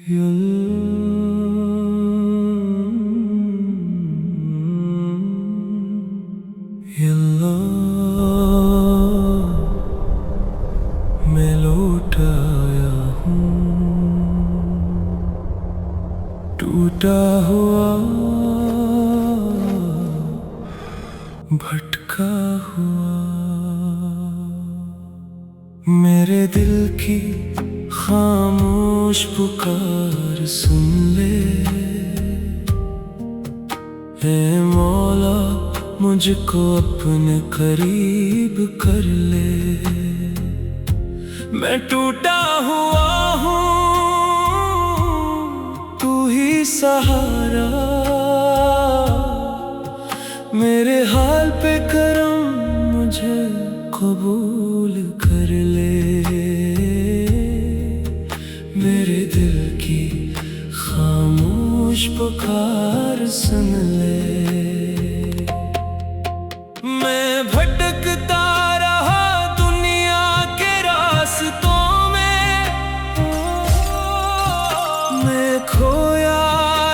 मैं लौट आया हूँ टूटा हुआ भटका हुआ। मेरे दिल की खामोश पुकार सुन ले, ऐ मौला मुझको अपने करीब कर ले। मैं टूटा हुआ हूँ, तू ही सहारा। मेरे हाल पे करम मुझे कबूल कर ले। मेरे दिल की खामोश पुकार सुन ले। मैं भटकता रहा दुनिया के रास्तों में, मैं खोया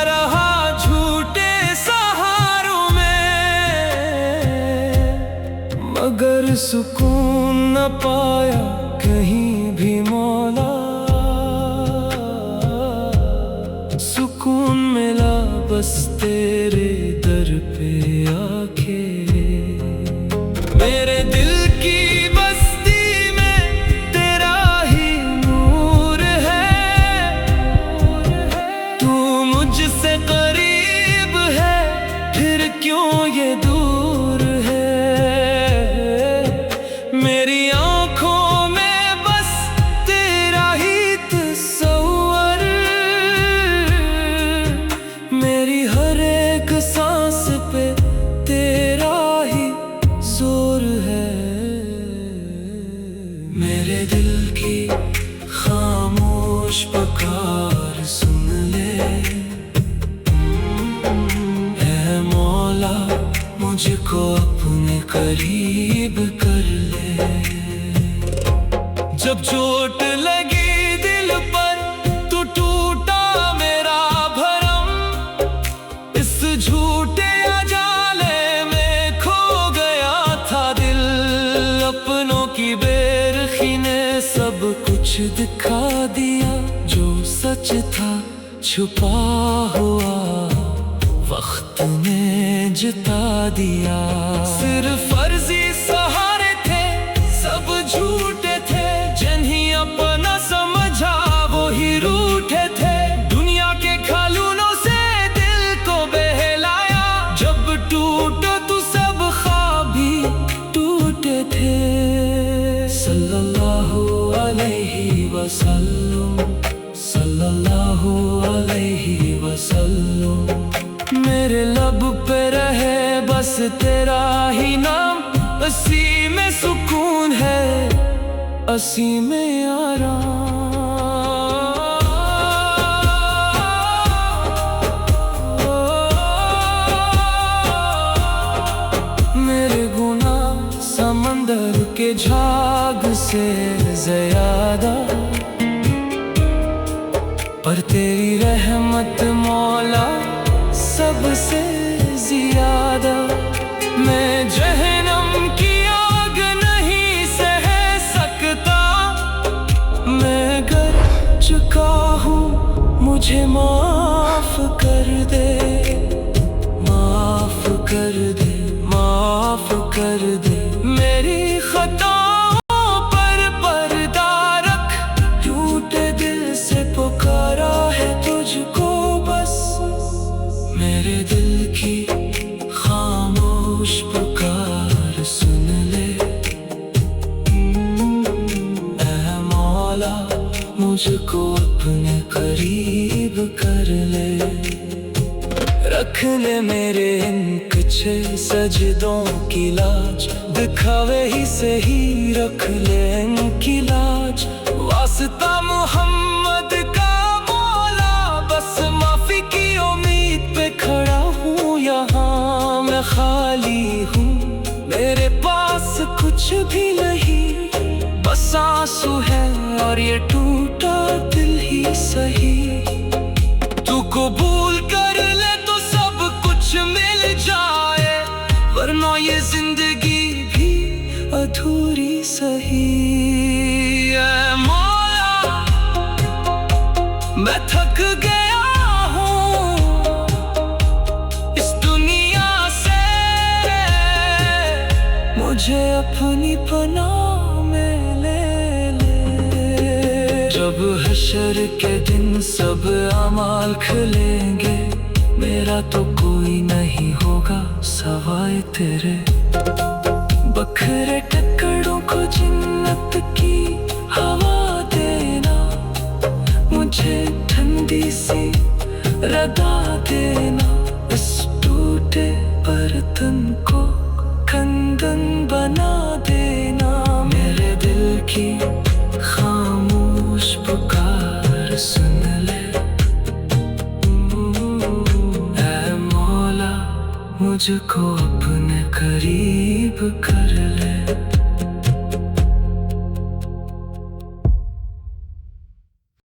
रहा झूठे सहारों में, मगर सुकून न पाया कहीं भी मौला। सुकून मिला बस तेरे दर पे आके। मेरे दिल की बस्ती में तेरा ही नूर है, तू मुझसे करीब है फिर क्यों ये दूर है। मेरी आँखों में बस तेरा ही तस्वर, मेरी हर एक सांस पे तेरा ही जोर है। मेरे दिल की खामोश पुकार सुन ले, ऐ मौला मुझको अपने करीब कर ले। जब चोट लगी दिल पर तू टूटा मेरा भरम, इस झूठे अजाले में खो गया था दिल। अपनों की बेरखी ने सब कुछ दिखा दिया, जो सच था छुपा हुआ वक्त ने जिता दिया। सिर्फ फर्जी सहारे थे सब झूठे थे, जिन्हें अपना समझा वो ही रूठे थे। दुनिया के खालूनों से दिल को बहलाया, जब टूटा तो सब ख्वाब भी टूटे थे। सल्लल्लाहु अलैहि वसल्लम, सल्लल्लाहु अलैहि वसल्लम। मेरे लब पे रहे बस तेरा ही नाम, असी में सुकून है असी में आराम। मेरे गुनाह समंदर के झाग से ज्यादा, पर तेरी रहमत मौला सबसे ज्यादा। मैं जहन्नम की आग नहीं सह सकता, मैं गर चुका हूँ मुझे माफ कर दे। माफ कर दे, माफ कर दे। मेरी खताओं पर पर्दा रख, टूटे दिल से पुकारा है तुझको बस। मेरे दिल की खामोश पुकार सुन ले, ऐ मौला मुझको अपने करीब कर ले। रख ले मेरे इन कुछ सजदों की लाज, दिखावे ही से ही रख ले इनकी लाज। वास्ता मोहम्मद का मौला, बस माफी की उम्मीद पे खड़ा हूँ यहाँ। मैं खाली हूँ, मेरे पास कुछ भी नहीं, बस आंसू है और ये टूटा दिल ही सही। कबूल कर ले तो सब कुछ मिल जाए, वरना ये जिंदगी भी अधूरी सही है। मौला मैं थक गया हूँ इस दुनिया से, मुझे अपनी पनाह में ले ले। जब हशर के दिन सब अमाल खुलेंगे, मेरा तो कोई नहीं होगा सवाए तेरे। बखरे टुकड़ों को जन्नत की हवा देना, मुझे ठंडी सी रदा देना। इस टूटे बर्तन को कंगन बना देना, मेरे दिल की खामोश पुकार सुन ले। ऐ मौला मुझको अपने करीब कर ले।